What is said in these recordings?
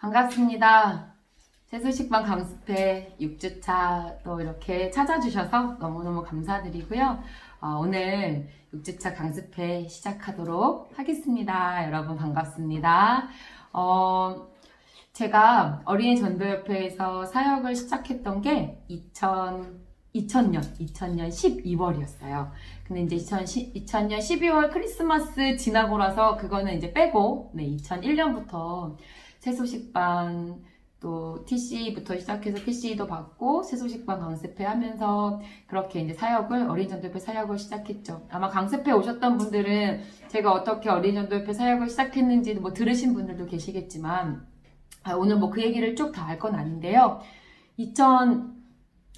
반갑습니다. 세수식빵 강습회 6주차 또 이렇게 찾아주셔서 너무너무 감사드리고요. 오늘 6주차 강습회 시작하도록 하겠습니다. 여러분 반갑습니다. 제가 어린이 전도협회에서 사역을 시작했던 게 2000년 12월이었어요. 근데 이제 2000년 12월 크리스마스 지나고라서 그거는 이제 빼고, 2001년부터 새소식반 또 TC부터 시작해서 TC도 받고 새소식반 강습회 하면서 그렇게 이제 어린이 전도협회 사역을 시작했죠. 아마 강습회 오셨던 분들은 제가 어떻게 어린이 전도협회 사역을 시작했는지 들으신 분들도 계시겠지만, 오늘 그 얘기를 쭉 다 할 건 아닌데요. 2000년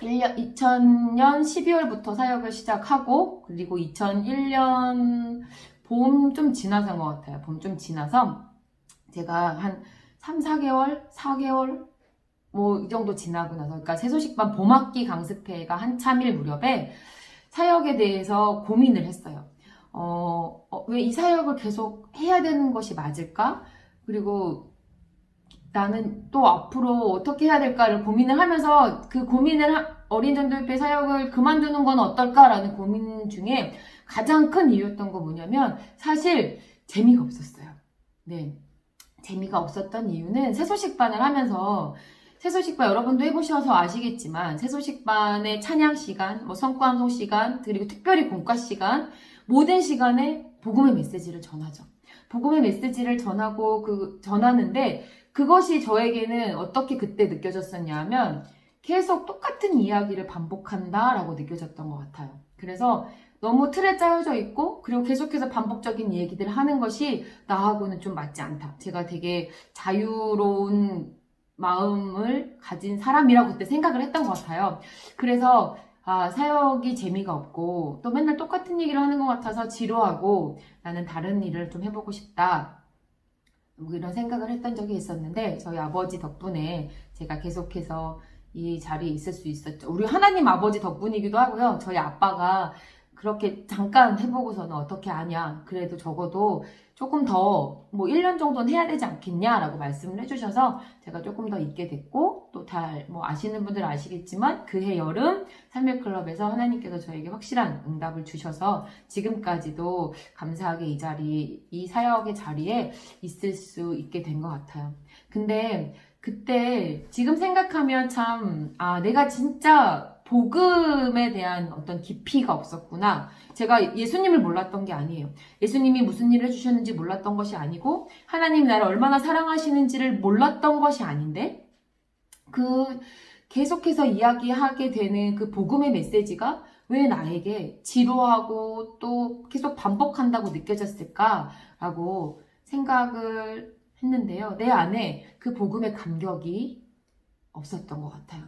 12월부터 사역을 시작하고, 그리고 2001년 봄 좀 지나서인 것 같아요. 봄 좀 지나서 제가 한 3, 4개월? 4개월? 이 정도 지나고 나서, 그러니까 새소식반 봄학기 강습회가 한참일 무렵에 사역에 대해서 고민을 했어요. 왜 이 사역을 계속 해야 되는 것이 맞을까? 그리고 나는 또 앞으로 어떻게 해야 될까를 고민을 하면서 어린이 전도협회 사역을 그만두는 건 어떨까라는 고민 중에 가장 큰 이유였던 거 뭐냐면 사실 재미가 없었어요. 네. 재미가 없었던 이유는 새소식반을 하면서 새소식반 여러분도 해보셔서 아시겠지만 새소식반의 찬양 시간, 성과함송 시간, 그리고 특별히 공과 시간 모든 시간에 복음의 메시지를 전하죠. 복음의 메시지를 전하는데 그것이 저에게는 어떻게 그때 느껴졌었냐면 계속 똑같은 이야기를 반복한다라고 느껴졌던 것 같아요. 그래서 너무 틀에 짜여져 있고 그리고 계속해서 반복적인 얘기들을 하는 것이 나하고는 좀 맞지 않다. 제가 되게 자유로운 마음을 가진 사람이라고 그때 생각을 했던 것 같아요. 그래서 사역이 재미가 없고 또 맨날 똑같은 얘기를 하는 것 같아서 지루하고 나는 다른 일을 좀 해보고 싶다. 이런 생각을 했던 적이 있었는데 저희 아버지 덕분에 제가 계속해서 이 자리에 있을 수 있었죠. 우리 하나님 아버지 덕분이기도 하고요. 저희 아빠가 그렇게 잠깐 해보고서는 어떻게 하냐. 그래도 적어도 조금 더 1년 정도는 해야 되지 않겠냐라고 말씀을 해주셔서 제가 조금 더 있게 됐고 또 아시는 분들 아시겠지만 그해 여름 삶의 클럽에서 하나님께서 저에게 확실한 응답을 주셔서 지금까지도 감사하게 이 사역의 자리에 있을 수 있게 된 것 같아요. 근데 그때 지금 생각하면 내가 진짜 복음에 대한 어떤 깊이가 없었구나. 제가 예수님을 몰랐던 게 아니에요. 예수님이 무슨 일을 해주셨는지 몰랐던 것이 아니고 하나님 나를 얼마나 사랑하시는지를 몰랐던 것이 아닌데 계속해서 이야기하게 되는 그 복음의 메시지가 왜 나에게 지루하고 또 계속 반복한다고 느껴졌을까라고 생각을 했는데요. 내 안에 그 복음의 감격이 없었던 것 같아요.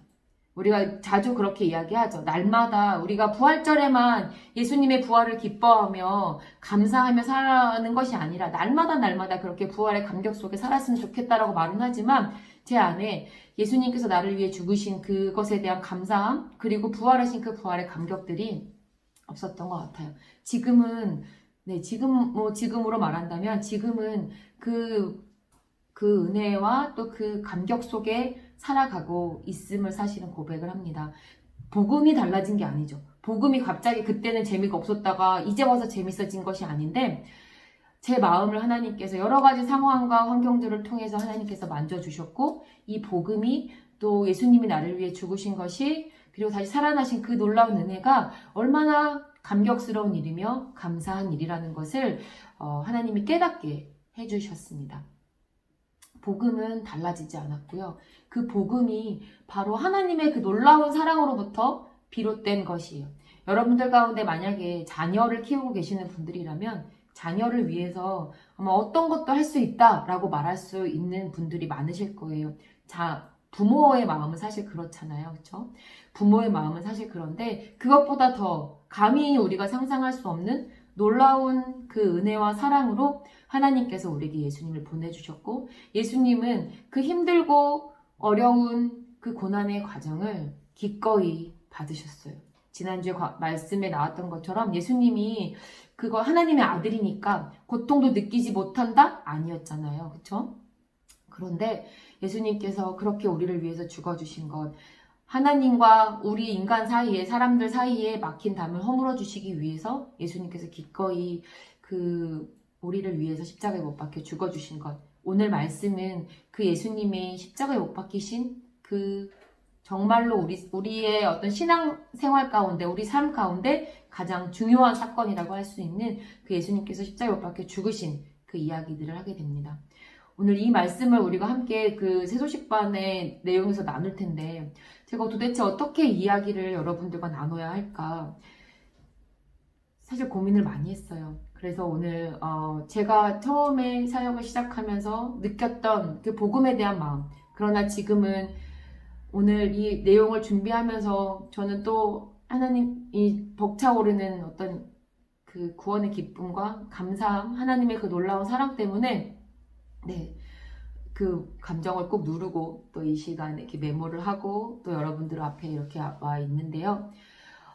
우리가 자주 그렇게 이야기하죠. 날마다 우리가 부활절에만 예수님의 부활을 기뻐하며 감사하며 살아가는 것이 아니라 날마다 그렇게 부활의 감격 속에 살았으면 좋겠다라고 말은 하지만 제 안에 예수님께서 나를 위해 죽으신 그것에 대한 감사함 그리고 부활하신 그 부활의 감격들이 없었던 것 같아요. 지금으로 말한다면 지금은 그 은혜와 또 그 감격 속에 살아가고 있음을 사실은 고백을 합니다. 복음이 달라진 게 아니죠. 복음이 갑자기 그때는 재미가 없었다가 이제 와서 재밌어진 것이 아닌데 제 마음을 하나님께서 여러 가지 상황과 환경들을 통해서 하나님께서 만져주셨고 이 복음이 또 예수님이 나를 위해 죽으신 것이 그리고 다시 살아나신 그 놀라운 은혜가 얼마나 감격스러운 일이며 감사한 일이라는 것을 하나님이 깨닫게 해주셨습니다. 복음은 달라지지 않았고요. 그 복음이 바로 하나님의 그 놀라운 사랑으로부터 비롯된 것이에요. 여러분들 가운데 만약에 자녀를 키우고 계시는 분들이라면 자녀를 위해서 아마 어떤 것도 할 수 있다라고 말할 수 있는 분들이 많으실 거예요. 부모의 마음은 사실 그렇잖아요. 그렇죠? 부모의 마음은 사실 그런데 그것보다 더 감히 우리가 상상할 수 없는 놀라운 그 은혜와 사랑으로 하나님께서 우리에게 예수님을 보내주셨고 예수님은 그 힘들고 어려운 그 고난의 과정을 기꺼이 받으셨어요. 지난주에 말씀에 나왔던 것처럼 예수님이 그거 하나님의 아들이니까 고통도 느끼지 못한다? 아니었잖아요. 그쵸? 그런데 예수님께서 그렇게 우리를 위해서 죽어주신 것, 하나님과 우리 인간 사이에, 사람들 사이에 막힌 담을 허물어 주시기 위해서 예수님께서 기꺼이 우리를 위해서 십자가에 못 박혀 죽어주신 것. 오늘 말씀은 그 예수님의 십자가에 못 박히신 정말로 우리의 어떤 신앙생활 가운데, 우리 삶 가운데 가장 중요한 사건이라고 할 수 있는 그 예수님께서 십자가에 못 박혀 죽으신 그 이야기들을 하게 됩니다. 오늘 이 말씀을 우리가 함께 새소식반의 내용에서 나눌 텐데, 제가 도대체 어떻게 이야기를 여러분들과 나눠야 할까 사실 고민을 많이 했어요. 그래서 오늘 제가 처음에 사역을 시작하면서 느꼈던 그 복음에 대한 마음, 그러나 지금은 오늘 이 내용을 준비하면서 저는 또 하나님이 벅차오르는 어떤 그 구원의 기쁨과 감사함, 하나님의 그 놀라운 사랑 때문에 그 감정을 꼭 누르고 또 이 시간에 이렇게 메모를 하고 또 여러분들 앞에 이렇게 와 있는데요.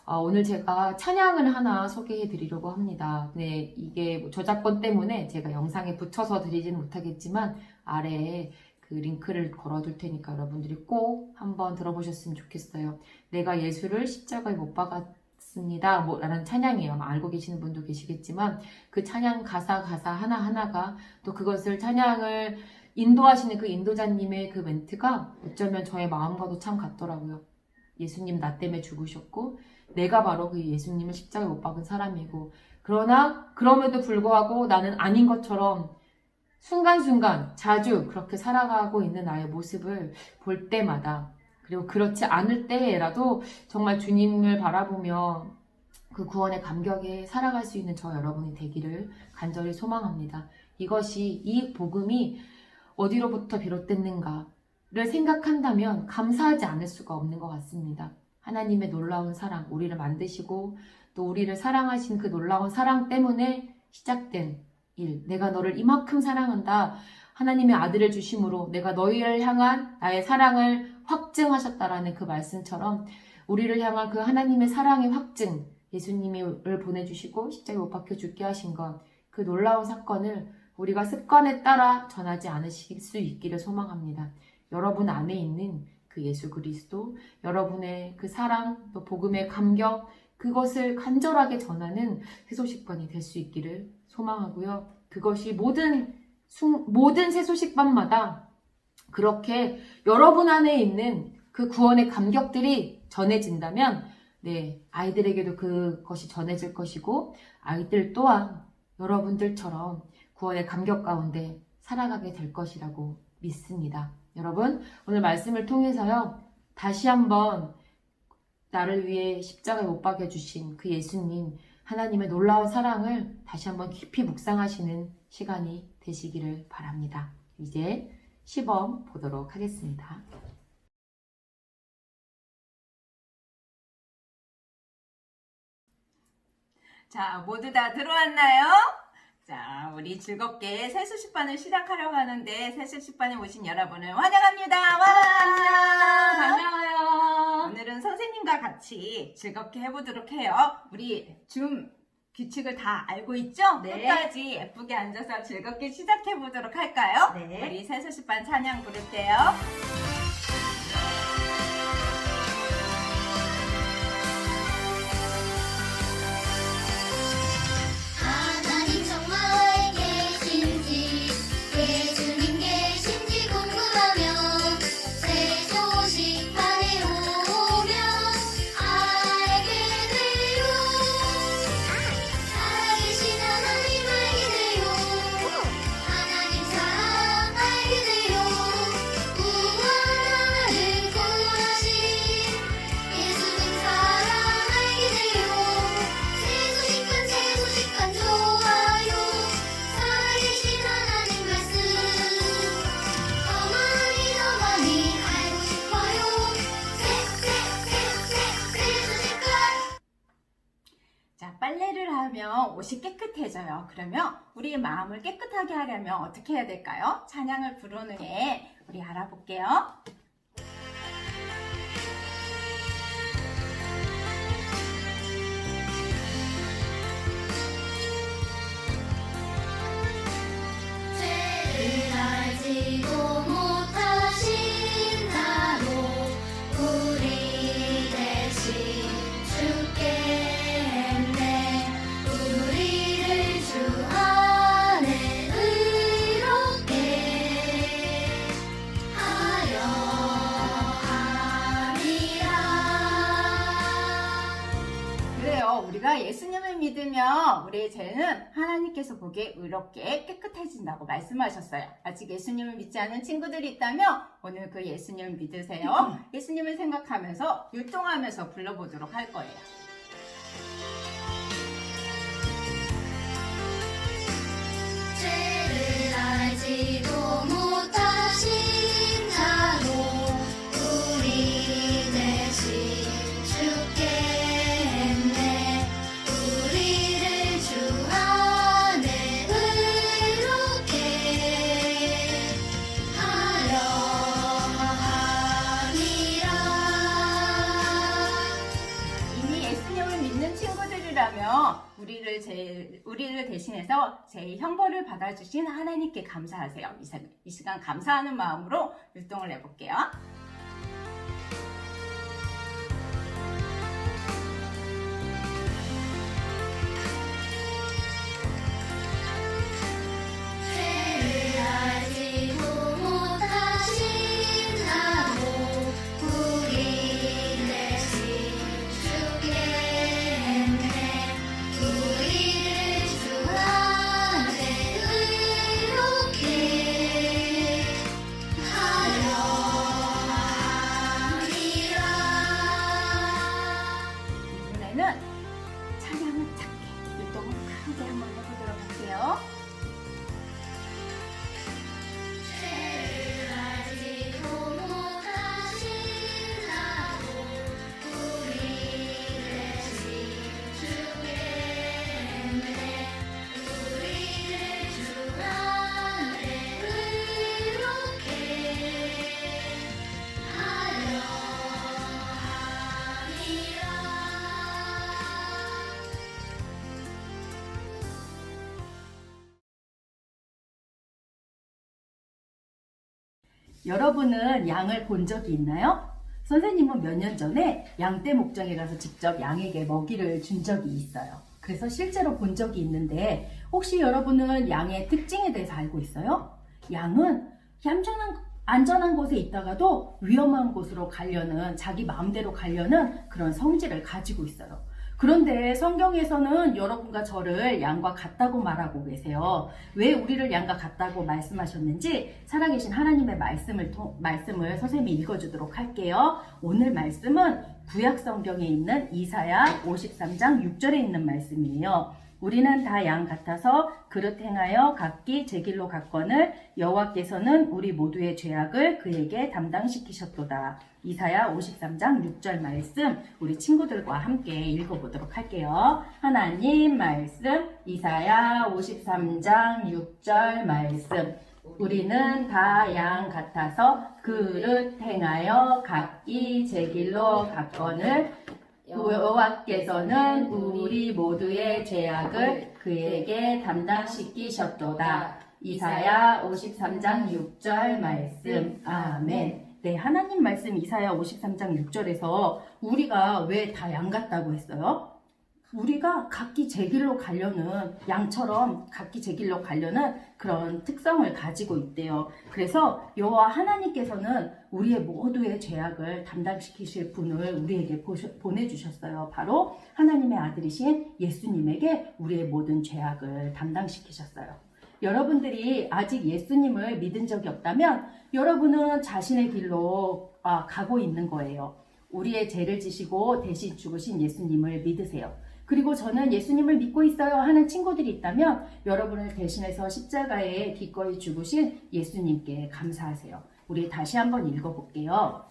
오늘 제가 찬양을 하나 소개해 드리려고 합니다. 네, 이게 저작권 때문에 제가 영상에 붙여서 드리지는 못하겠지만 아래에 그 링크를 걸어둘 테니까 여러분들이 꼭 한번 들어보셨으면 좋겠어요. 내가 예수를 십자가에 못 박았습니다. 라는 찬양이에요. 알고 계시는 분도 계시겠지만 그 찬양 가사 하나하나가 또 그것을 찬양을 인도하시는 그 인도자님의 그 멘트가 어쩌면 저의 마음과도 참 같더라고요. 예수님 나 때문에 죽으셨고 내가 바로 그 예수님을 십자가에 못 박은 사람이고, 그러나 그럼에도 불구하고 나는 아닌 것처럼 순간순간 자주 그렇게 살아가고 있는 나의 모습을 볼 때마다, 그리고 그렇지 않을 때라도 정말 주님을 바라보며 그 구원의 감격에 살아갈 수 있는 저 여러분이 되기를 간절히 소망합니다. 이 복음이 어디로부터 비롯됐는가를 생각한다면 감사하지 않을 수가 없는 것 같습니다. 하나님의 놀라운 사랑, 우리를 만드시고 또 우리를 사랑하신 그 놀라운 사랑 때문에 시작된 일, 내가 너를 이만큼 사랑한다, 하나님의 아들을 주심으로 내가 너희를 향한 나의 사랑을 확증하셨다라는 그 말씀처럼 우리를 향한 그 하나님의 사랑의 확증, 예수님을 보내주시고 십자가에 못 박혀 죽게 하신 것, 그 놀라운 사건을 우리가 습관에 따라 전하지 않으실 수 있기를 소망합니다. 여러분 안에 있는 그 예수 그리스도, 여러분의 그 사랑, 또 복음의 감격, 그것을 간절하게 전하는 새소식반이 될 수 있기를 소망하고요. 그것이 모든 새소식반마다 그렇게 여러분 안에 있는 그 구원의 감격들이 전해진다면, 아이들에게도 그것이 전해질 것이고, 아이들 또한 여러분들처럼 구원의 감격 가운데 살아가게 될 것이라고 믿습니다. 여러분, 오늘 말씀을 통해서요, 다시 한번 나를 위해 십자가에 못 박여 주신 그 예수님, 하나님의 놀라운 사랑을 다시 한번 깊이 묵상하시는 시간이 되시기를 바랍니다. 이제 시범 보도록 하겠습니다. 자, 모두 다 들어왔나요? 자, 우리 즐겁게 새소식반을 시작하려고 하는데 새소식반에 오신 여러분을 환영합니다. 와! 안녕! 반가워요. 오늘은 선생님과 같이 즐겁게 해보도록 해요. 우리 줌 규칙을 다 알고 있죠? 네. 끝까지 예쁘게 앉아서 즐겁게 시작해보도록 할까요? 네. 우리 새소식반 찬양 부를게요. 하나님 정말 계신지 예수님 계신지 궁금하면 새소식반에 오면 알게 돼요. 살아계신 하나님 알게 돼요. 하나님 사랑 알게 돼요. 구원하는 구원하신 예수님 사랑 알게 돼요. 새소식반 좋아요. 살아계신 하나님 말씀 더 많이 알고 싶어요. 새소식반. 자, 빨래를 하면 옷이 깨끗해져요. 그러면 우리 마음을 깨끗하게 하려면 어떻게 해야 될까요? 찬양을 부르는 게 우리 알아볼게요. 죄를 알지도 하면 우리의 죄는 하나님께서 보기에 의롭게 깨끗해진다고 말씀하셨어요. 아직 예수님을 믿지 않은 친구들이 있다면 오늘 그 예수님을 믿으세요. 예수님을 생각하면서 율동하면서 불러보도록 할 거예요. 죄를 알지도 못하신 자로 우리 대신 죽겠네. 우리를 주 안에 의롭게 하려 함이라. 이미 예수님을 믿는 친구들이라면 우리를 대신해서 제 형벌을 받아주신 하나님께 감사하세요. 이 시간 감사하는 마음으로 율동을 해볼게요. 죄를 알지도 못하신 자로 우리 대신 죽겠네. 우리를 주 안에 의롭게 하려 함이라. 이번에는 찬양을 찾게 율동을 크게 한번 해보도록 할게요. 죄를 알지도 못하신 자로 우리 대신 죽겠네. 우리를 주 안에 의롭게 하려 함이라. 여러분은 양을 본 적이 있나요? 선생님은 몇 년 전에 양떼 목장에 가서 직접 양에게 먹이를 준 적이 있어요. 그래서 실제로 본 적이 있는데 혹시 여러분은 양의 특징에 대해서 알고 있어요? 양은 안전한 곳에 있다가도 위험한 곳으로 가려는, 자기 마음대로 가려는 그런 성질을 가지고 있어요. 그런데 성경에서는 여러분과 저를 양과 같다고 말하고 계세요. 왜 우리를 양과 같다고 말씀하셨는지 살아계신 하나님의 말씀을 선생님이 읽어주도록 할게요. 오늘 말씀은 구약 성경에 있는 이사야 53장 6절에 있는 말씀이에요. 우리는 다 양 같아서 그릇 행하여 각기 제 길로 갔거늘 여호와께서는 우리 모두의 죄악을 그에게 담당시키셨도다. 이사야 53장 6절 말씀 우리 친구들과 함께 읽어보도록 할게요. 하나님 말씀 이사야 53장 6절 말씀 우리는 다 양 같아서 그릇 행하여 각기 제 길로 갔거늘 여호와께서는 우리 모두의 죄악을 그에게 담당시키셨도다. 이사야 53장 6절 말씀. 아멘. 네, 하나님 말씀 이사야 53장 6절에서 우리가 왜 다 양 같다고 했어요? 우리가 각기 제 길로 가려는, 양처럼 각기 제 길로 가려는 그런 특성을 가지고 있대요. 그래서 여호와 하나님께서는 우리의 모두의 죄악을 담당시키실 분을 우리에게 보내주셨어요. 바로 하나님의 아들이신 예수님에게 우리의 모든 죄악을 담당시키셨어요. 여러분들이 아직 예수님을 믿은 적이 없다면 여러분은 자신의 길로 가고 있는 거예요. 우리의 죄를 지시고 대신 죽으신 예수님을 믿으세요. 그리고 저는 예수님을 믿고 있어요 하는 친구들이 있다면 여러분을 대신해서 십자가에 기꺼이 죽으신 예수님께 감사하세요. 우리 다시 한번 읽어볼게요.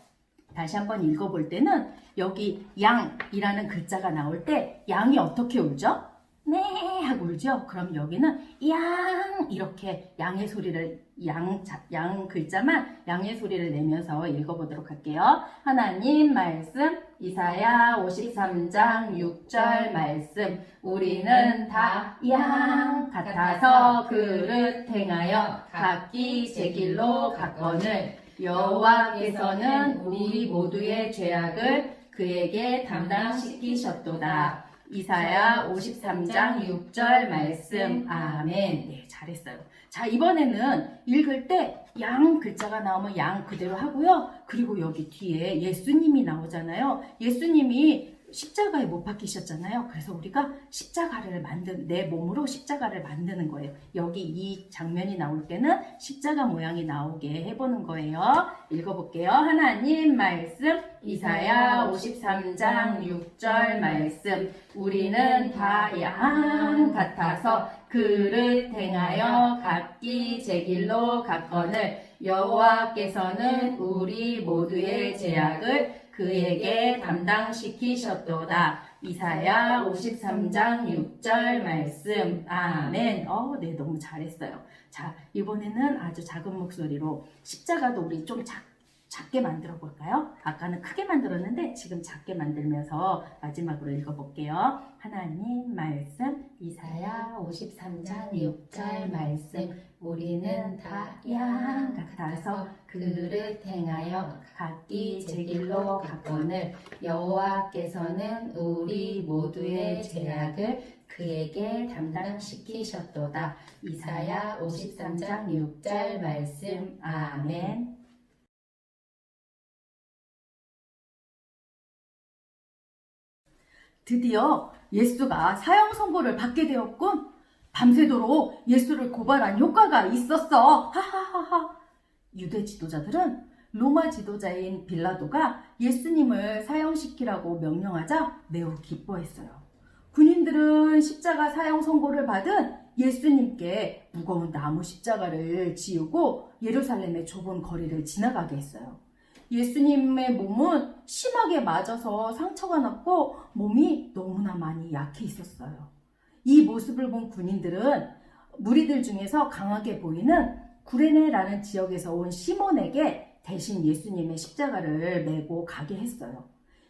다시 한번 읽어볼 때는 여기 양이라는 글자가 나올 때 양이 어떻게 울죠? 네 하고 울죠. 그럼 여기는 양 이렇게 양의 소리를 양 글자만 양의 소리를 내면서 읽어보도록 할게요. 하나님 말씀 이사야 53장 6절 말씀 우리는 다 양 같아서 그릇 행하여 각기 제 길로 갔거늘 여호와께서는 우리 모두의 죄악을 그에게 담당시키셨도다. 이사야 53장 6절 말씀. 아멘. 네, 잘했어요. 자, 이번에는 읽을 때 양 글자가 나오면 양 그대로 하고요. 그리고 여기 뒤에 예수님이 나오잖아요. 예수님이 십자가에 못 박히셨잖아요. 그래서 우리가 십자가를 내 몸으로 십자가를 만드는 거예요. 여기 이 장면이 나올 때는 십자가 모양이 나오게 해보는 거예요. 읽어볼게요. 하나님 말씀, 이사야 53장 6절 말씀. 우리는 다 양 같아서 그를 행하여 각기 제 길로 갔거늘 여호와께서는 우리 모두의 죄악을 그에게 담당시키셨도다. 이사야 53장 6절 말씀. 아멘. 네, 너무 잘했어요. 자, 이번에는 아주 작은 목소리로 십자가도 우리 좀 작게 만들어 볼까요? 아까는 크게 만들었는데 지금 작게 만들면서 마지막으로 읽어볼게요. 하나님 말씀, 이사야 53장 6절 말씀. 우리는 다 양 같아서 그를 행하여 각기 제 길로 갔거늘 여호와께서는 우리 모두의 죄악을 그에게 담당시키셨도다. 이사야 53장 6절 말씀. 아멘. 드디어 예수가 사형 선고를 받게 되었군. 밤새도록 예수를 고발한 효과가 있었어. 하하하하. 유대 지도자들은 로마 지도자인 빌라도가 예수님을 사형시키라고 명령하자 매우 기뻐했어요. 군인들은 십자가 사형 선고를 받은 예수님께 무거운 나무 십자가를 지우고 예루살렘의 좁은 거리를 지나가게 했어요. 예수님의 몸은 심하게 맞아서 상처가 났고 몸이 너무나 많이 약해 있었어요. 이 모습을 본 군인들은 무리들 중에서 강하게 보이는 구레네라는 지역에서 온 시몬에게 대신 예수님의 십자가를 메고 가게 했어요.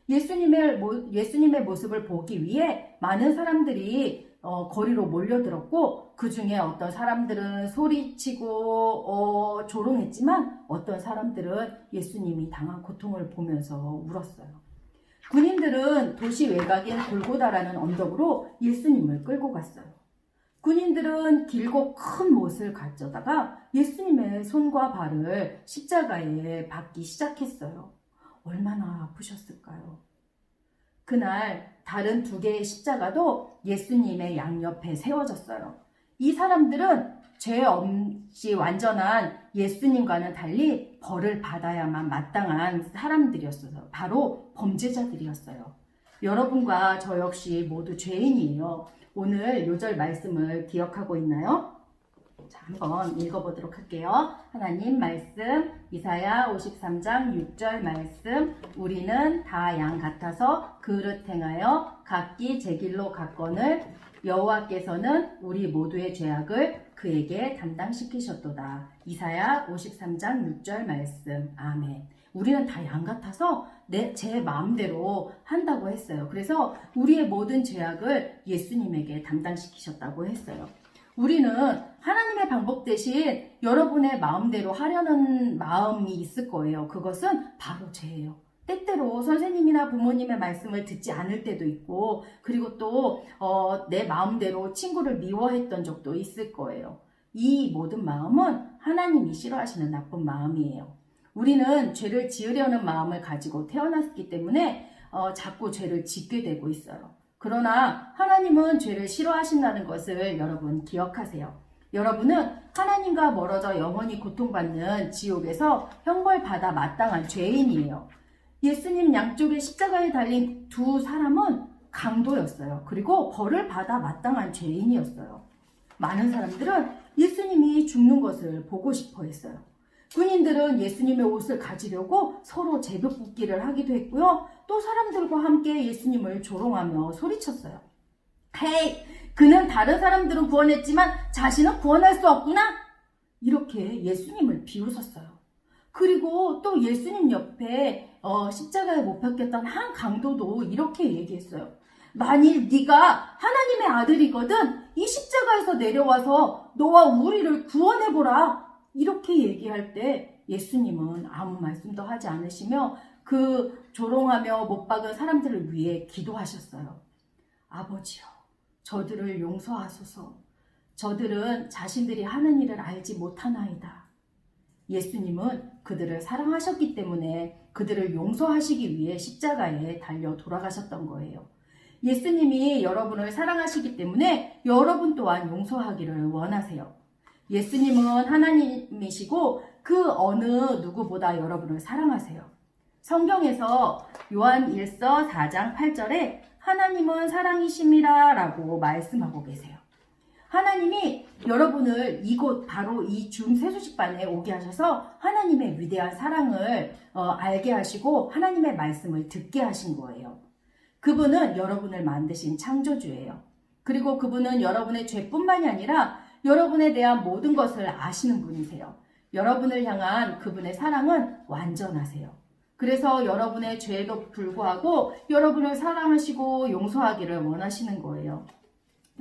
예수님의 모습을 보기 위해 많은 사람들이 거리로 몰려들었고 그 중에 어떤 사람들은 소리치고 조롱했지만 어떤 사람들은 예수님이 당한 고통을 보면서 울었어요. 군인들은 도시 외곽인 골고다라는 언덕으로 예수님을 끌고 갔어요. 군인들은 길고 큰 못을 가져다가 예수님의 손과 발을 십자가에 박기 시작했어요. 얼마나 아프셨을까요? 그날 다른 2개의 십자가도 예수님의 양옆에 세워졌어요. 이 사람들은 죄 없이 완전한 예수님과는 달리 벌을 받아야만 마땅한 사람들이었어요. 바로 범죄자들이었어요. 여러분과 저 역시 모두 죄인이에요. 오늘 요절 말씀을 기억하고 있나요? 자, 한번 읽어보도록 할게요. 하나님 말씀, 이사야 53장 6절 말씀. 우리는 다 양 같아서 그릇 행하여 각기 제 길로 갔거늘 여호와께서는 우리 모두의 죄악을 그에게 담당시키셨도다. 이사야 53장 6절 말씀. 아멘. 우리는 다 양 같아서 제 마음대로 한다고 했어요. 그래서 우리의 모든 죄악을 예수님에게 담당시키셨다고 했어요. 우리는 하나님의 방법 대신 여러분의 마음대로 하려는 마음이 있을 거예요. 그것은 바로 죄예요. 때때로 선생님이나 부모님의 말씀을 듣지 않을 때도 있고, 그리고 또 내 마음대로 친구를 미워했던 적도 있을 거예요. 이 모든 마음은 하나님이 싫어하시는 나쁜 마음이에요. 우리는 죄를 지으려는 마음을 가지고 태어났기 때문에 자꾸 죄를 짓게 되고 있어요. 그러나 하나님은 죄를 싫어하신다는 것을 여러분 기억하세요. 여러분은 하나님과 멀어져 영원히 고통받는 지옥에서 형벌받아 마땅한 죄인이에요. 예수님 양쪽에 십자가에 달린 2 사람은 강도였어요. 그리고 벌을 받아 마땅한 죄인이었어요. 많은 사람들은 예수님이 죽는 것을 보고 싶어 했어요. 군인들은 예수님의 옷을 가지려고 서로 제비뽑기를 하기도 했고요. 또 사람들과 함께 예수님을 조롱하며 소리쳤어요. 헤이, 그는 다른 사람들은 구원했지만 자신은 구원할 수 없구나? 이렇게 예수님을 비웃었어요. 그리고 또 예수님 옆에 십자가에 못 박혔던 한 강도도 이렇게 얘기했어요. 만일 네가 하나님의 아들이거든 이 십자가에서 내려와서 너와 우리를 구원해보라. 이렇게 얘기할 때 예수님은 아무 말씀도 하지 않으시며 그 조롱하며 못 박은 사람들을 위해 기도하셨어요. 아버지여, 저들을 용서하소서. 저들은 자신들이 하는 일을 알지 못하나이다. 예수님은 그들을 사랑하셨기 때문에 그들을 용서하시기 위해 십자가에 달려 돌아가셨던 거예요. 예수님이 여러분을 사랑하시기 때문에 여러분 또한 용서하기를 원하세요. 예수님은 하나님이시고 그 어느 누구보다 여러분을 사랑하세요. 성경에서 요한 1서 4장 8절에 하나님은 사랑이심이라 라고 말씀하고 계세요. 하나님이 여러분을 이곳 바로 이 줌 세수식반에 오게 하셔서 하나님의 위대한 사랑을 알게 하시고 하나님의 말씀을 듣게 하신 거예요. 그분은 여러분을 만드신 창조주예요. 그리고 그분은 여러분의 죄뿐만이 아니라 여러분에 대한 모든 것을 아시는 분이세요. 여러분을 향한 그분의 사랑은 완전하세요. 그래서 여러분의 죄에도 불구하고 여러분을 사랑하시고 용서하기를 원하시는 거예요.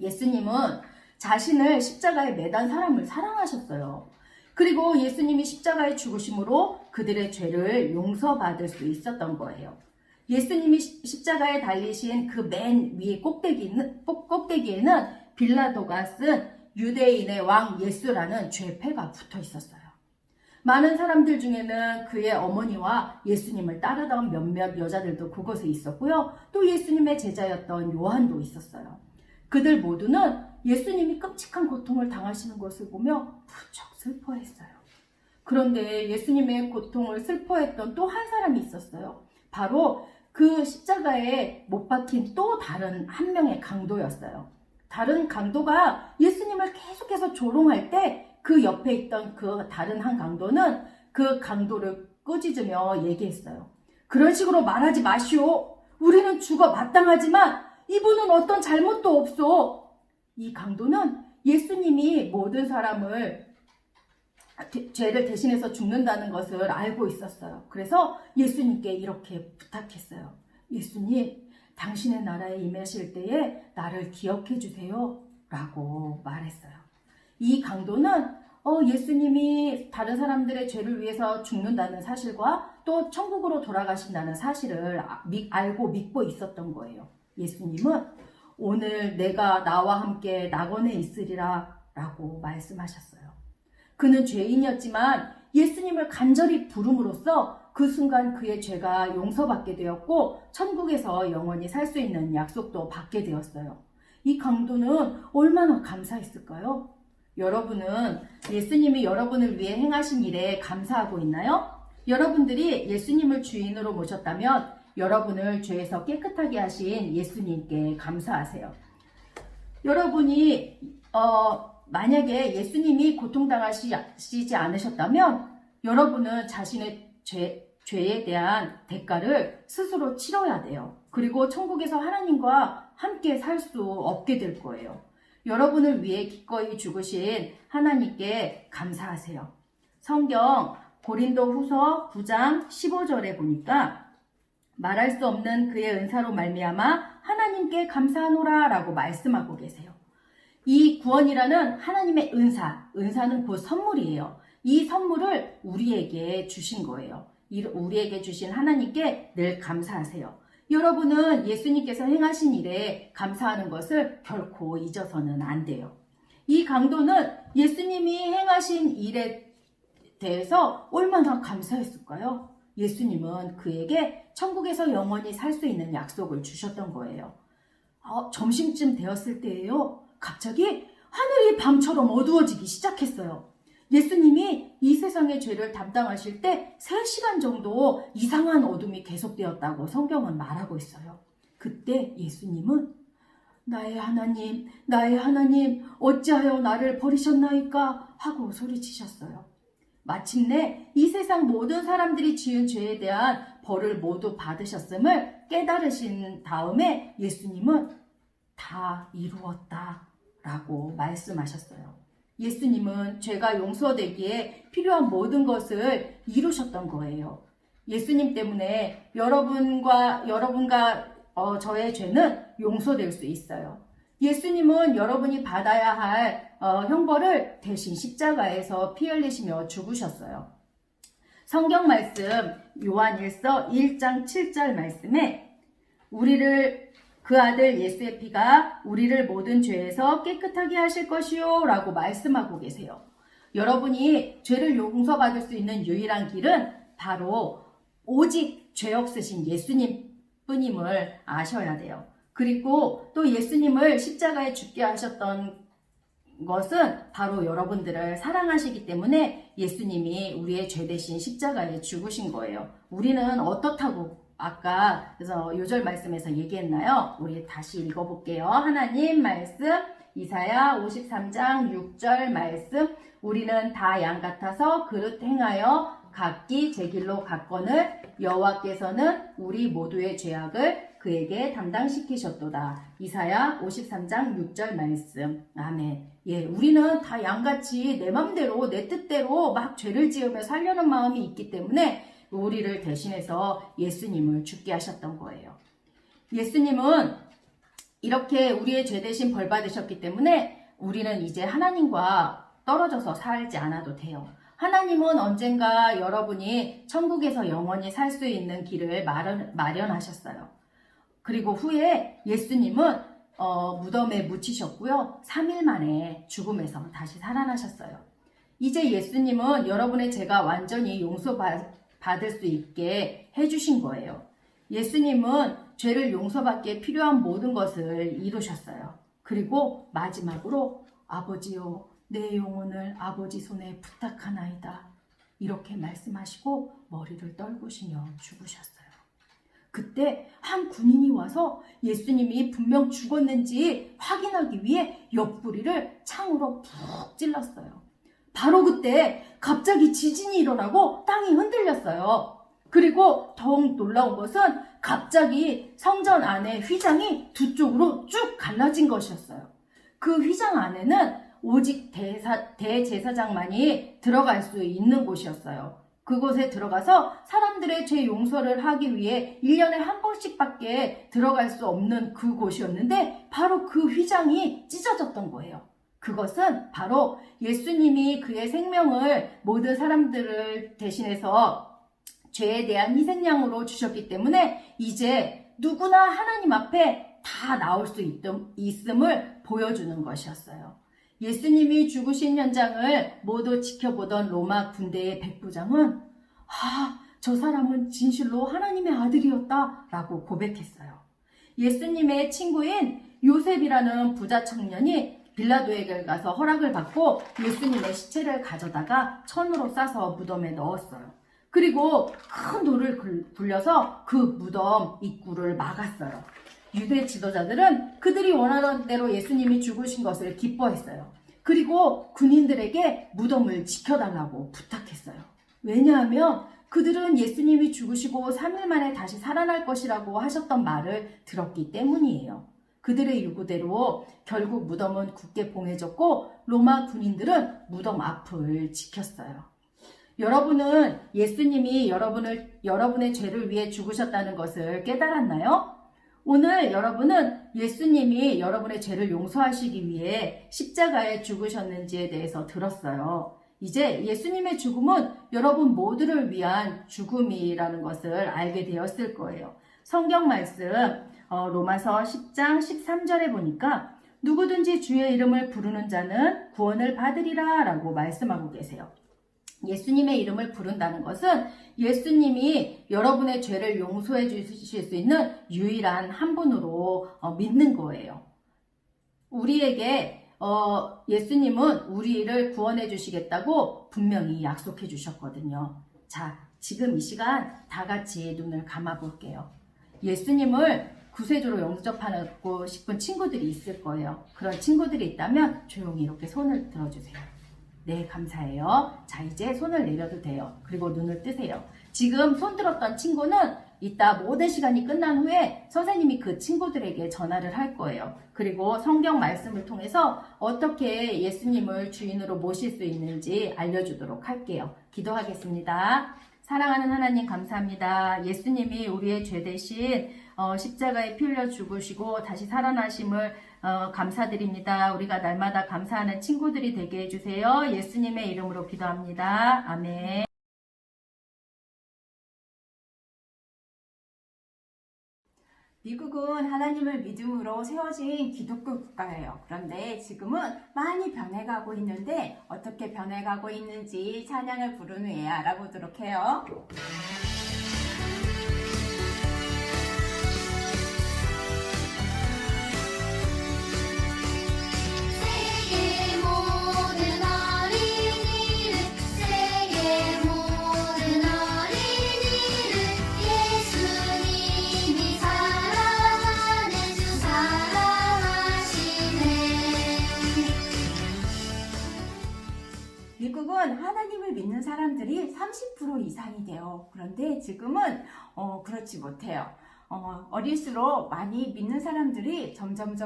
예수님은 자신을 십자가에 매단 사람을 사랑하셨어요. 그리고 예수님이 십자가에 죽으심으로 그들의 죄를 용서받을 수 있었던 거예요. 예수님이 십자가에 달리신 그 맨 위에 꼭대기에는 빌라도가 쓴 유대인의 왕 예수라는 죄패가 붙어 있었어요. 많은 사람들 중에는 그의 어머니와 예수님을 따르던 몇몇 여자들도 그곳에 있었고요. 또 예수님의 제자였던 요한도 있었어요. 그들 모두는 예수님이 끔찍한 고통을 당하시는 것을 보며 무척 슬퍼했어요. 그런데 예수님의 고통을 슬퍼했던 또 한 사람이 있었어요. 바로 그 십자가에 못 박힌 또 다른 한 명의 강도였어요. 다른 강도가 예수님을 계속해서 조롱할 때 그 옆에 있던 그 다른 한 강도는 그 강도를 꾸짖으며 얘기했어요. 그런 식으로 말하지 마시오. 우리는 죽어 마땅하지만 이분은 어떤 잘못도 없어. 이 강도는 예수님이 모든 사람을 죄를 대신해서 죽는다는 것을 알고 있었어요. 그래서 예수님께 이렇게 부탁했어요. 예수님, 당신의 나라에 임하실 때에 나를 기억해 주세요. 라고 말했어요. 이 강도는 예수님이 다른 사람들의 죄를 위해서 죽는다는 사실과 또 천국으로 돌아가신다는 사실을 알고 믿고 있었던 거예요. 예수님은 오늘 내가 나와 함께 낙원에 있으리라 라고 말씀하셨어요. 그는 죄인이었지만 예수님을 간절히 부름으로써 그 순간 그의 죄가 용서받게 되었고 천국에서 영원히 살 수 있는 약속도 받게 되었어요. 이 강도는 얼마나 감사했을까요? 여러분은 예수님이 여러분을 위해 행하신 일에 감사하고 있나요? 여러분들이 예수님을 주인으로 모셨다면 여러분을 죄에서 깨끗하게 하신 예수님께 감사하세요. 여러분이 만약에 예수님이 고통당하시지 않으셨다면 여러분은 자신의 죄에 대한 대가를 스스로 치러야 돼요. 그리고 천국에서 하나님과 함께 살 수 없게 될 거예요. 여러분을 위해 기꺼이 죽으신 하나님께 감사하세요. 성경 고린도 후서 9장 15절에 보니까 말할 수 없는 그의 은사로 말미암아 하나님께 감사하노라 라고 말씀하고 계세요. 이 구원이라는 하나님의 은사는 곧 선물이에요. 이 선물을 우리에게 주신 거예요. 우리에게 주신 하나님께 늘 감사하세요. 여러분은 예수님께서 행하신 일에 감사하는 것을 결코 잊어서는 안 돼요. 이 강도는 예수님이 행하신 일에 대해서 얼마나 감사했을까요? 예수님은 그에게 천국에서 영원히 살 수 있는 약속을 주셨던 거예요. 점심쯤 되었을 때예요. 갑자기 하늘이 밤처럼 어두워지기 시작했어요. 예수님이 이 세상의 죄를 담당하실 때 3시간 정도 이상한 어둠이 계속되었다고 성경은 말하고 있어요. 그때 예수님은 나의 하나님, 어찌하여 나를 버리셨나이까? 하고 소리치셨어요. 마침내 이 세상 모든 사람들이 지은 죄에 대한 벌을 모두 받으셨음을 깨달으신 다음에 예수님은 다 이루었다 라고 말씀하셨어요. 예수님은 죄가 용서되기에 필요한 모든 것을 이루셨던 거예요. 예수님 때문에 여러분과 저의 죄는 용서될 수 있어요. 예수님은 여러분이 받아야 할 형벌을 대신 십자가에서 피 흘리시며 죽으셨어요. 성경 말씀 요한일서 1장 7절 말씀에 그 아들 예수의 피가 우리를 모든 죄에서 깨끗하게 하실 것이요 라고 말씀하고 계세요. 여러분이 죄를 용서받을 수 있는 유일한 길은 바로 오직 죄 없으신 예수님 뿐임을 아셔야 돼요. 그리고 또 예수님을 십자가에 죽게 하셨던 것은 바로 여러분들을 사랑하시기 때문에 예수님이 우리의 죄 대신 십자가에 죽으신 거예요. 우리는 어떻다고 아까 그래서 요절 말씀에서 얘기했나요? 우리 다시 읽어볼게요. 하나님 말씀 이사야 53장 6절 말씀 우리는 다 양 같아서 그릇 행하여 각기 제 길로 갔거늘 여호와께서는 우리 모두의 죄악을 그에게 담당시키셨도다. 이사야 53장 6절 말씀. 아멘. 예, 우리는 다 양같이 내 맘대로 내 뜻대로 막 죄를 지으며 살려는 마음이 있기 때문에 우리를 대신해서 예수님을 죽게 하셨던 거예요. 예수님은 이렇게 우리의 죄 대신 벌 받으셨기 때문에 우리는 이제 하나님과 떨어져서 살지 않아도 돼요. 하나님은 언젠가 여러분이 천국에서 영원히 살 수 있는 길을 마련하셨어요. 그리고 후에 예수님은 무덤에 묻히셨고요. 3일 만에 죽음에서 다시 살아나셨어요. 이제 예수님은 여러분의 죄가 완전히 용서받을 수 있게 해주신 거예요. 예수님은 죄를 용서받기에 필요한 모든 것을 이루셨어요. 그리고 마지막으로 아버지요 내 영혼을 아버지 손에 부탁하나이다. 이렇게 말씀하시고 머리를 떨구시며 죽으셨어요. 그때 한 군인이 와서 예수님이 분명 죽었는지 확인하기 위해 옆구리를 창으로 푹 찔렀어요. 바로 그때 갑자기 지진이 일어나고 땅이 흔들렸어요. 그리고 더욱 놀라운 것은 갑자기 성전 안에 휘장이 두 쪽으로 쭉 갈라진 것이었어요. 그 휘장 안에는 오직 대제사장만이 들어갈 수 있는 곳이었어요. 그곳에 들어가서 사람들의 죄 용서를 하기 위해 1년에 한 번씩밖에 들어갈 수 없는 그곳이었는데 바로 그 휘장이 찢어졌던 거예요. 그것은 바로 예수님이 그의 생명을 모든 사람들을 대신해서 죄에 대한 희생양으로 주셨기 때문에 이제 누구나 하나님 앞에 다 나올 수 있음을 보여주는 것이었어요. 예수님이 죽으신 현장을 모두 지켜보던 로마 군대의 백부장은 저 사람은 진실로 하나님의 아들이었다 라고 고백했어요. 예수님의 친구인 요셉이라는 부자 청년이 빌라도에게 가서 허락을 받고 예수님의 시체를 가져다가 천으로 싸서 무덤에 넣었어요. 그리고 큰 돌을 굴려서 그 무덤 입구를 막았어요. 유대 지도자들은 그들이 원하던 대로 예수님이 죽으신 것을 기뻐했어요. 그리고 군인들에게 무덤을 지켜달라고 부탁했어요. 왜냐하면 그들은 예수님이 죽으시고 3일 만에 다시 살아날 것이라고 하셨던 말을 들었기 때문이에요. 그들의 요구대로 결국 무덤은 굳게 봉해졌고 로마 군인들은 무덤 앞을 지켰어요. 여러분은 예수님이 여러분의 죄를 위해 죽으셨다는 것을 깨달았나요? 오늘 여러분은 예수님이 여러분의 죄를 용서하시기 위해 십자가에 죽으셨는지에 대해서 들었어요. 이제 예수님의 죽음은 여러분 모두를 위한 죽음이라는 것을 알게 되었을 거예요. 성경 말씀 로마서 10장 13절에 보니까 누구든지 주의 이름을 부르는 자는 구원을 받으리라 라고 말씀하고 계세요. 예수님의 이름을 부른다는 것은 예수님이 여러분의 죄를 용서해 주실 수 있는 유일한 한 분으로 믿는 거예요. 우리에게 예수님은 우리를 구원해 주시겠다고 분명히 약속해 주셨거든요. 자, 지금 이 시간 다 같이 눈을 감아 볼게요. 예수님을 구세주로 영접하고 싶은 친구들이 있을 거예요. 그런 친구들이 있다면 조용히 이렇게 손을 들어주세요. 네, 감사해요. 자, 이제 손을 내려도 돼요. 그리고 눈을 뜨세요. 지금 손 들었던 친구는 이따 모든 시간이 끝난 후에 선생님이 그 친구들에게 전화를 할 거예요. 그리고 성경 말씀을 통해서 어떻게 예수님을 주인으로 모실 수 있는지 알려주도록 할게요. 기도하겠습니다. 사랑하는 하나님 감사합니다. 예수님이 우리의 죄 대신 십자가에 피 흘려 죽으시고 다시 살아나심을 감사드립니다. 우리가 날마다 감사하는 친구들이 되게 해주세요. 예수님의 이름으로 기도합니다. 아멘. 미국은 하나님을 믿음으로 세워진 기독교 국가예요. 그런데 지금은 많이 변해가고 있는데 어떻게 변해가고 있는지 찬양을 부른 후에 알아보도록 해요. 세계 모든 어린이를 세계 모든 어린이를 예수님이 사랑하는 주 사랑하시네. 미국은 하나님을 믿는 사람들이 30% 이상이 돼요. 그런데 지금은 그렇지 못해요. 어릴수록 많이 믿는 사람들이 점점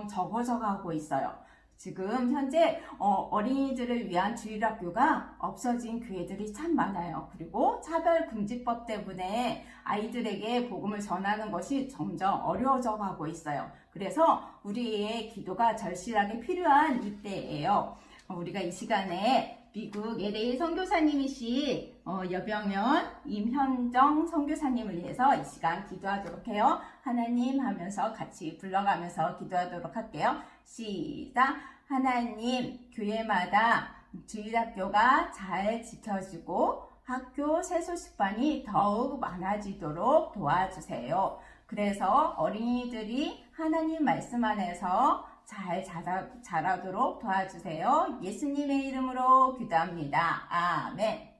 적어져 가고 있어요. 지금 현재 어린이들을 위한 주일학교가 없어진 교회들이 참 많아요. 그리고 차별금지법 때문에 아이들에게 복음을 전하는 것이 점점 어려워져 가고 있어요. 그래서 우리의 기도가 절실하게 필요한 이때예요. 우리가 이 시간에 미국 LA 선교사님이신 여병현 임현정 선교사님을 위해서 이 시간 기도하도록 해요. 하나님 하면서 같이 불러가면서 기도하도록 할게요. 시작. 하나님, 교회마다 주일학교가 잘 지켜지고 학교 세수식반이 더욱 많아지도록 도와주세요. 그래서 어린이들이 하나님 말씀 안에서 잘 자라도록 도와주세요. 예수님의 이름으로 기도합니다. 아멘.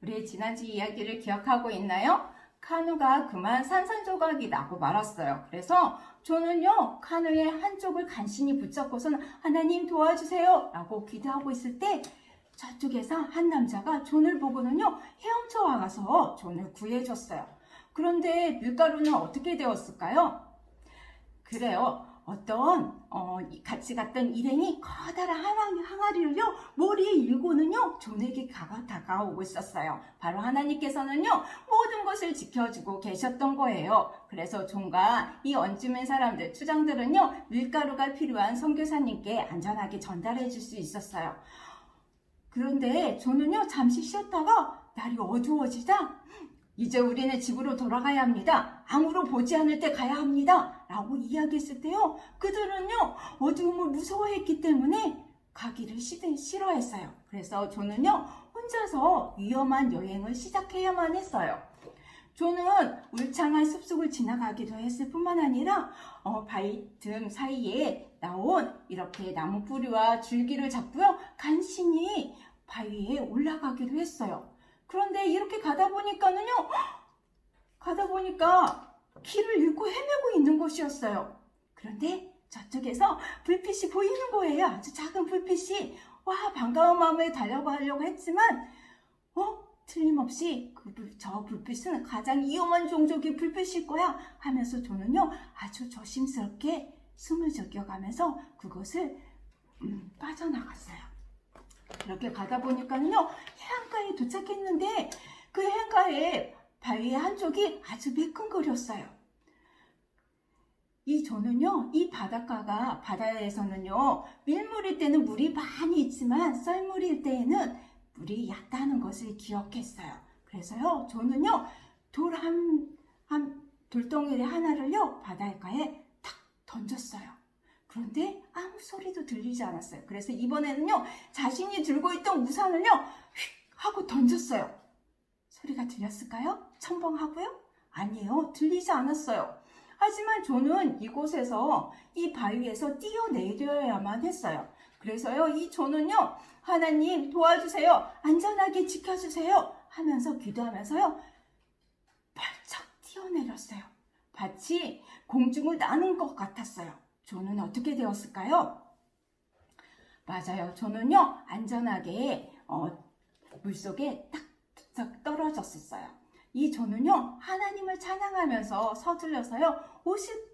우리 지난주 이야기를 기억하고 있나요? 카누가 그만 산산조각이 나고 말았어요. 그래서 저는요, 카누의 한쪽을 간신히 붙잡고서는 하나님 도와주세요 라고 기도하고 있을 때 저쪽에서 한 남자가 존을 보고는요, 헤엄쳐 와가서 존을 구해줬어요. 그런데 밀가루는 어떻게 되었을까요? 그래요. 어떤 같이 갔던 일행이 커다란 항아리를요 머리에 일고는요 존에게 다가오고 있었어요. 바로 하나님께서는요 모든 것을 지켜주고 계셨던 거예요. 그래서 존과 이 얹으면 사람들 추장들은요 밀가루가 필요한 선교사님께 안전하게 전달해 줄 수 있었어요. 그런데 존은요 잠시 쉬었다가 날이 어두워지자 이제 우리는 집으로 돌아가야 합니다. 아무로 보지 않을 때 가야 합니다. 라고 이야기했을 때요. 그들은요. 어두움을 무서워했기 때문에 가기를 싫어했어요. 그래서 존은요. 혼자서 위험한 여행을 시작해야만 했어요. 존은 울창한 숲속을 지나가기도 했을 뿐만 아니라 바위 틈 사이에 나온 이렇게 나무 뿌리와 줄기를 잡고요. 간신히 바위에 올라가기도 했어요. 그런데 이렇게 가다 보니까 길을 잃고 헤매고 있는 곳이었어요. 그런데 저쪽에서 불빛이 보이는 거예요. 아주 작은 불빛이. 와, 반가운 마음에 달려가려고 했지만 틀림없이 저 불빛은 가장 위험한 종족의 불빛일 거야 하면서 저는요 아주 조심스럽게 숨을 죽여가면서 그곳을 빠져나갔어요. 이렇게 가다 보니까는요 해안가에 도착했는데 그 해안가에 바위의 한쪽이 아주 매끈거렸어요. 이 존은요 이 바다에서는요 밀물일 때는 물이 많이 있지만 썰물일 때에는 물이 얕다는 것을 기억했어요. 그래서요 존은요 돌덩이리 하나를요 바닷가에 탁 던졌어요. 그런데 아무 소리도 들리지 않았어요. 그래서 이번에는요 자신이 들고 있던 우산을요 휙 하고 던졌어요. 소리가 들렸을까요? 첨벙하고요? 아니에요. 들리지 않았어요. 하지만 존은 이곳에서 이 바위에서 뛰어내려야만 했어요. 그래서요 이 존은요 하나님 도와주세요. 안전하게 지켜주세요. 하면서 기도하면서요 펄쩍 뛰어내렸어요. 마치 공중을 나는 것 같았어요. 존은 어떻게 되었을까요? 맞아요. 존은요 안전하게 물속에 딱 떨어졌었어요. 이 존은요 하나님을 찬양하면서 서둘러서요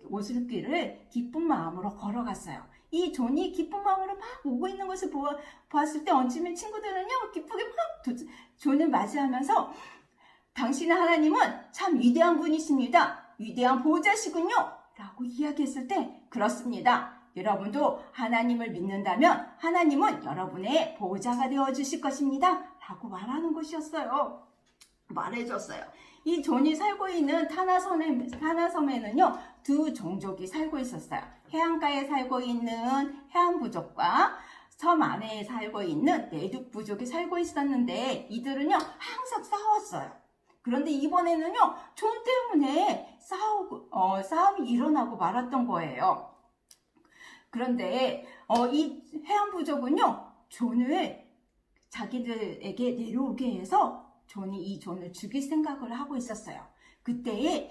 오솔길을 기쁜 마음으로 걸어갔어요. 이 존이 기쁜 마음으로 막 오고 있는 것을 보았을 때 얹으면 친구들은요 기쁘게 막 존을 맞이하면서 당신의 하나님은 참 위대한 분이십니다. 위대한 보호자시군요. 라고 이야기했을 때 그렇습니다. 여러분도 하나님을 믿는다면 하나님은 여러분의 보호자가 되어주실 것입니다. 라고 말하는 것이었어요. 말해줬어요. 이 존이 살고 있는 타나섬에는요, 두 종족이 살고 있었어요. 해안가에 살고 있는 해안부족과 섬 안에 살고 있는 내륙부족이 살고 있었는데 이들은요, 항상 싸웠어요. 그런데 이번에는요, 존 때문에 싸움이 일어나고 말았던 거예요. 그런데 이 해안부족은요, 존을 자기들에게 내려오게 해서 이 존을 죽일 생각을 하고 있었어요. 그때에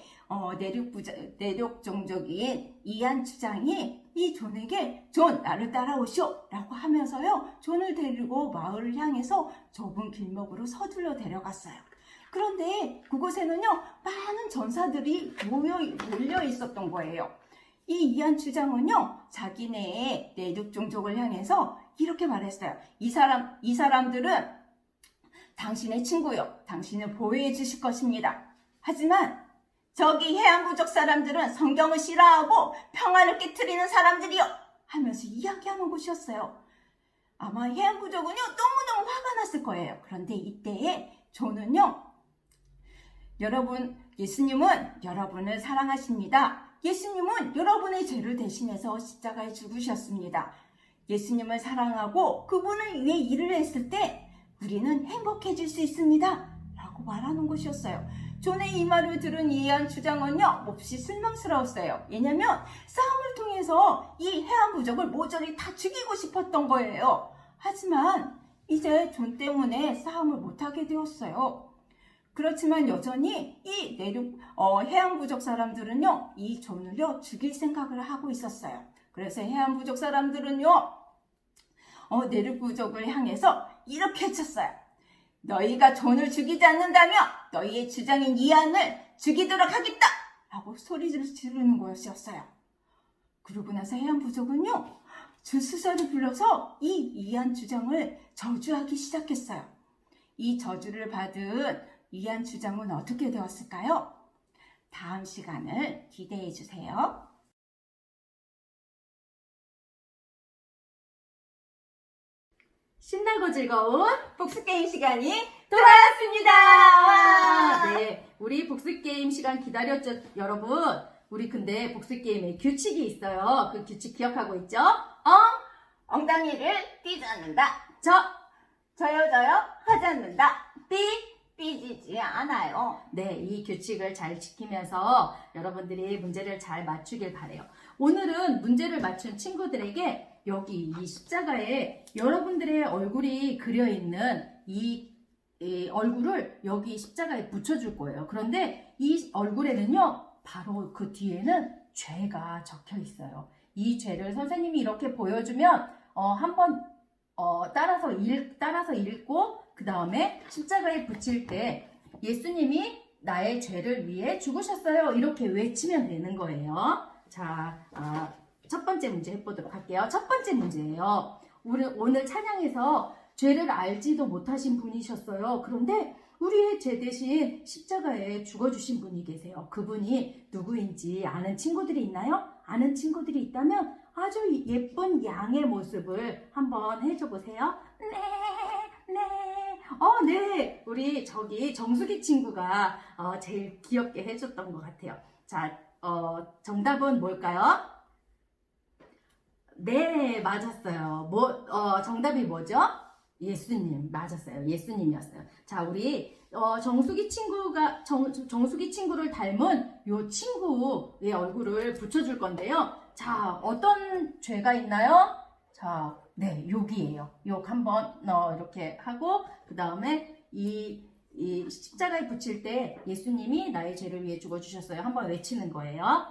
내륙 종족인 이안 주장이 이 존에게 존 나를 따라오시오 라고 하면서요, 존을 데리고 마을을 향해서 좁은 길목으로 서둘러 데려갔어요. 그런데 그곳에는요, 많은 전사들이 몰려 있었던 거예요. 이 이안 주장은요, 자기네의 내륙 종족을 향해서 이렇게 말했어요. 이 사람들은 당신의 친구요, 당신을 보호해 주실 것입니다. 하지만 저기 해안부족 사람들은 성경을 싫어하고 평화를 깨트리는 사람들이요 하면서 이야기하는 곳이었어요. 아마 해안부족은요, 너무너무 화가 났을 거예요. 그런데 이때에 존은요, 예수님은 여러분을 사랑하십니다. 예수님은 여러분의 죄를 대신해서 십자가에 죽으셨습니다. 예수님을 사랑하고 그분을 위해 일을 했을 때 우리는 행복해질 수 있습니다 라고 말하는 것이었어요. 존의 이 말을 들은 이안 주장은요, 몹시 실망스러웠어요. 왜냐면 싸움을 통해서 이 해안부족을 모조리 다 죽이고 싶었던 거예요. 하지만 이제 존 때문에 싸움을 못하게 되었어요. 그렇지만 여전히 이 해안부족 사람들은요, 이 존을요, 죽일 생각을 하고 있었어요. 그래서 해안부족 사람들은요, 내륙부족을 향해서 이렇게 외쳤어요. 너희가 존을 죽이지 않는다면 너희의 주장인 이안을 죽이도록 하겠다! 라고 소리를 지르는 것이었어요. 그러고 나서 해안부족은요, 주수사를 불러서 이 이안 주장을 저주하기 시작했어요. 이 저주를 받은 이안 주장은 어떻게 되었을까요? 다음 시간을 기대해 주세요. 신나고 즐거운 복습게임 시간이 돌아왔습니다. 네, 우리 복습게임 시간 기다렸죠, 여러분? 우리 근데 복습게임에 규칙이 있어요. 그 규칙 기억하고 있죠? 엉덩이를 삐지 않는다. 저요 하지 않는다. 삐지지 않아요. 네, 이 규칙을 잘 지키면서 여러분들이 문제를 잘 맞추길 바래요. 오늘은 문제를 맞춘 친구들에게 여기 이 십자가에 여러분들의 얼굴이 그려있는 이 얼굴을 여기 십자가에 붙여줄 거예요. 그런데 이 얼굴에는요, 바로 그 뒤에는 죄가 적혀 있어요. 이 죄를 선생님이 이렇게 보여주면 한번 따라서 읽고 그 다음에 십자가에 붙일 때 예수님이 나의 죄를 위해 죽으셨어요. 이렇게 외치면 되는 거예요. 자, 첫 번째 문제 해보도록 할게요. 첫 번째 문제예요. 오늘 찬양에서 죄를 알지도 못하신 분이셨어요. 그런데 우리의 죄 대신 십자가에 죽어주신 분이 계세요. 그분이 누구인지 아는 친구들이 있나요? 아는 친구들이 있다면 아주 예쁜 양의 모습을 한번 해줘 보세요. 네. 우리 저기 정수기 친구가 제일 귀엽게 해줬던 것 같아요. 자, 정답은 뭘까요? 네, 맞았어요. 정답이 뭐죠? 예수님, 맞았어요. 예수님이었어요. 자, 우리 정수기 친구를 닮은 요 친구의 얼굴을 붙여줄 건데요. 자, 어떤 죄가 있나요? 자, 네, 여기에요. 욕 한번 이렇게 하고 그 다음에 이 십자가에 붙일 때 예수님이 나의 죄를 위해 죽어주셨어요. 한번 외치는 거예요.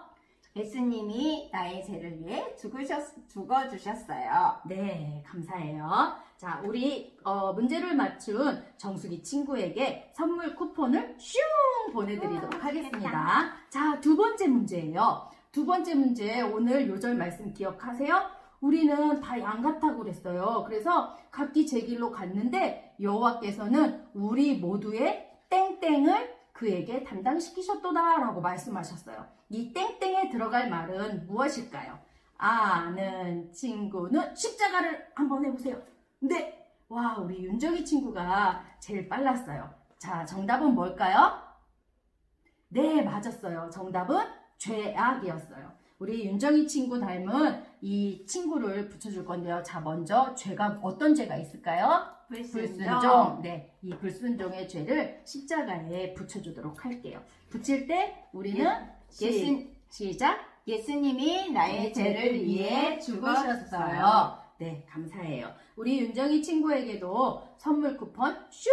예수님이 나의 죄를 위해 죽어주셨어요. 네, 감사해요. 자, 우리 문제를 맞춘 정수기 친구에게 선물 쿠폰을 슝 보내드리도록 하겠습니다. 자, 두 번째 문제예요. 두 번째 문제 오늘 요절 말씀 기억하세요? 우리는 다 양 같다고 그랬어요. 그래서 각기 제 길로 갔는데 여호와께서는 우리 모두의 땡땡을 그에게 담당시키셨도다 라고 말씀하셨어요. 이 땡땡에 들어갈 말은 무엇일까요? 아는 친구는 십자가를 한번 해보세요. 네, 와, 우리 윤정이 친구가 제일 빨랐어요. 자, 정답은 뭘까요? 네, 맞았어요. 정답은 죄악이었어요. 우리 윤정이 친구 닮은 이 친구를 붙여줄 건데요. 자, 먼저 죄가 어떤 죄가 있을까요? 불순종. 네, 이 불순종의 죄를 십자가에 붙여주도록 할게요. 붙일 때 우리는 시작. 예수님이 나의 죄를 위해 죽으셨어요. 네, 감사해요. 우리 윤정이 친구에게도 선물 쿠폰 슝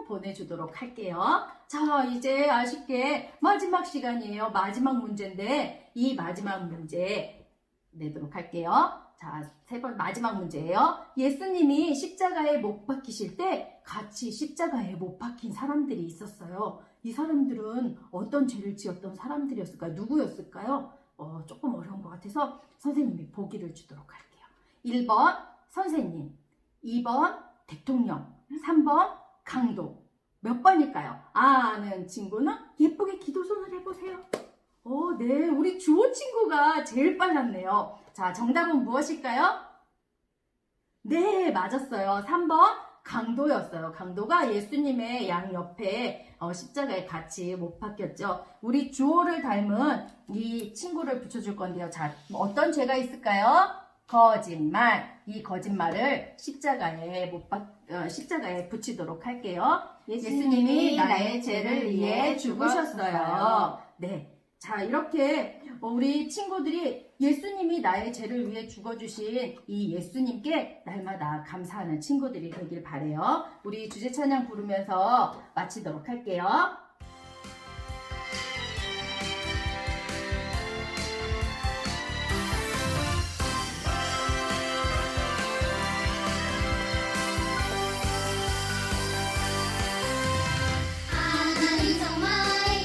보내주도록 할게요. 자, 이제 아쉽게 마지막 시간이에요. 마지막 문제인데 이 마지막 문제 내도록 할게요. 자, 마지막 문제예요. 예수님이 십자가에 못 박히실 때 같이 십자가에 못 박힌 사람들이 있었어요. 이 사람들은 어떤 죄를 지었던 사람들이었을까요? 누구였을까요? 조금 어려운 것 같아서 선생님이 보기를 주도록 할게요. 1번 선생님, 2번 대통령, 3번 강도. 몇 번일까요? 아는 친구는 예쁘게 기도손을 해보세요. 네, 우리 주호 친구가 제일 빨랐네요. 자, 정답은 무엇일까요? 네, 맞았어요. 3번 강도였어요. 강도가 예수님의 양옆에 십자가에 같이 못 박혔죠. 우리 주호를 닮은 이 친구를 붙여줄 건데요. 자, 어떤 죄가 있을까요? 거짓말. 이 거짓말을 십자가에 십자가에 붙이도록 할게요. 예수님이 나의 죄를 위해 죽으셨어요. 네. 자, 이렇게 우리 친구들이 예수님이 나의 죄를 위해 죽어주신 이 예수님께 날마다 감사하는 친구들이 되길 바래요. 우리 주제 찬양 부르면서 마치도록 할게요. 하나님 정말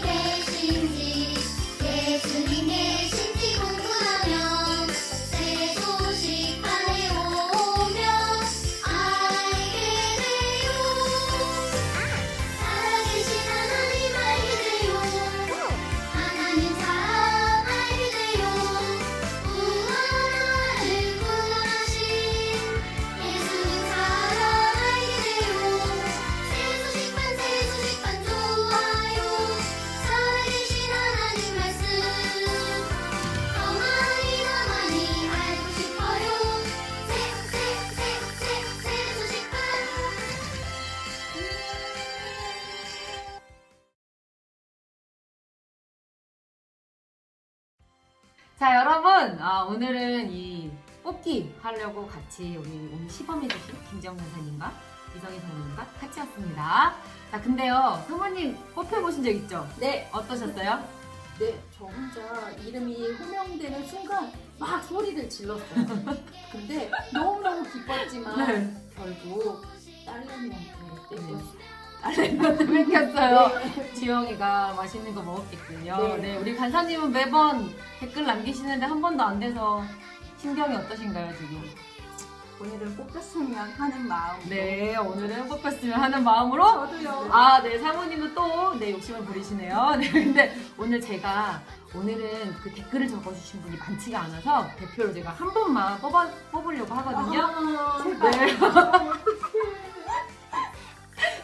계신지 예수님 계신지 궁금하면 새 소식판에 오면 알게 돼요. 살아계신 하나님 알게 돼요. 하나님 사랑 알게 돼요. 구원하는 구원하신 예수님 사랑 알게 돼요. 새 소식판 좋아요. 살아계신 하나님 말씀 더 많이 알고 싶어요. 새 소식판. 자, 여러분, 오늘은 이 뽑기 하려고 같이 우리 오늘 시범해주신 김정 선생님과 이성희 선생님과 같이 왔습니다. 자, 근데요, 성모님 뽑혀보신 적 있죠? 네, 어떠셨어요? 네, 저 혼자 이름이 호명되는 순간 막 소리를 질렀어요. 근데 너무너무 기뻤지만 결국 딸내미한테 뺏겼어요. 딸내미한테 뺏겼어요. 지영이가 맛있는 거 먹었겠군요. 네. 네, 우리 간사님은 매번 댓글 남기시는데 한 번도 안 돼서 심경이 어떠신가요, 지금? 오늘은 뽑혔으면 하는 마음. 네, 오늘은 뽑혔으면 하는 마음으로 저도요. 네, 사모님은 또, 욕심을 부리시네요. 네, 근데 오늘은 그 댓글을 적어주신 분이 많지가 않아서 대표로 제가 한 분만 뽑으려고 하거든요. 네.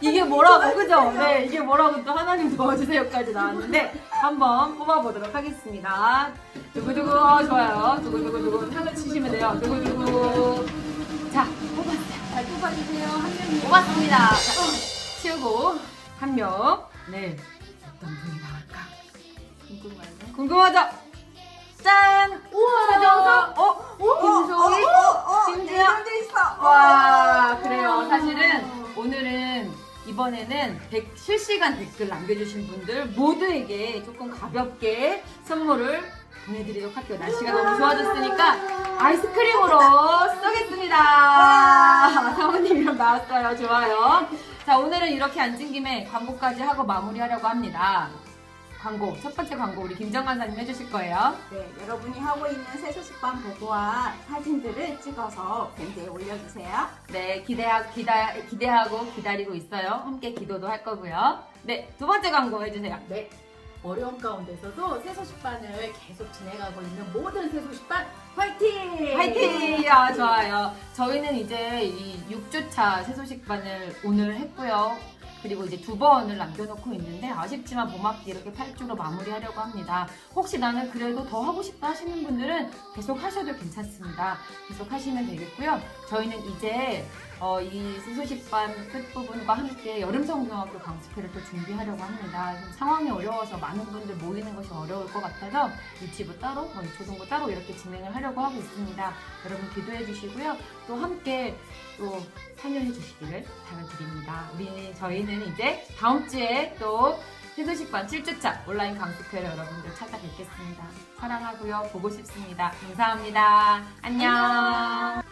이게 뭐라고, 그죠? 네, 이게 뭐라고 또 하나님 도와주세요까지 나왔는데, 한번 뽑아보도록 하겠습니다. 두구두구, 좋아요. 두구두구두구, 상을 치시면 돼요. 두구두구. 자, 뽑았어요. 잘 뽑아주세요. 한 명이. 뽑았습니다. 자, 치우고, 한 명. 네. 어떤 분이 나올까? 궁금하네. 궁금하죠? 짠! 우와! 최정석! 김소희! 심지어! 돼 있어. 와, 그래요. 사실은 오늘은 이번에는 실시간 댓글 남겨주신 분들 모두에게 조금 가볍게 선물을 보내드리도록 할게요. 날씨가 너무 좋아졌으니까 아이스크림으로 쏘겠습니다. 사모님 이름 나왔어요. 좋아요. 자, 오늘은 이렇게 앉은 김에 광고까지 하고 마무리하려고 합니다. 광고, 첫 번째 광고 우리 김정관사님 해주실 거예요. 네, 여러분이 하고 있는 새소식반 보고와 사진들을 찍어서 밴드에 올려주세요. 네, 기대하고 기다리고 있어요. 함께 기도도 할 거고요. 네, 두 번째 광고 해주세요. 네, 어려운 가운데서도 새소식반을 계속 진행하고 있는 모든 새소식반 화이팅! 화이팅! 좋아요. 저희는 이제 이 6주차 새소식반을 오늘 했고요. 그리고 이제 2번을 남겨놓고 있는데 아쉽지만 봄학기 이렇게 8주로 마무리하려고 합니다. 혹시 나는 그래도 더 하고 싶다 하시는 분들은 계속 하셔도 괜찮습니다. 계속 하시면 되겠고요. 저희는 이제 이 세소식반 끝부분과 함께 여름성경학교 강습회를 또 준비하려고 합니다. 좀 상황이 어려워서 많은 분들 모이는 것이 어려울 것 같아서 유치부 따로, 초등부 따로 이렇게 진행을 하려고 하고 있습니다. 여러분 기도해 주시고요. 또 함께 또 참여해 주시기를 부탁드립니다. 저희는 이제 다음 주에 또 세소식반 7주차 온라인 강습회를 여러분들 찾아뵙겠습니다. 사랑하고요. 보고 싶습니다. 감사합니다. 안녕.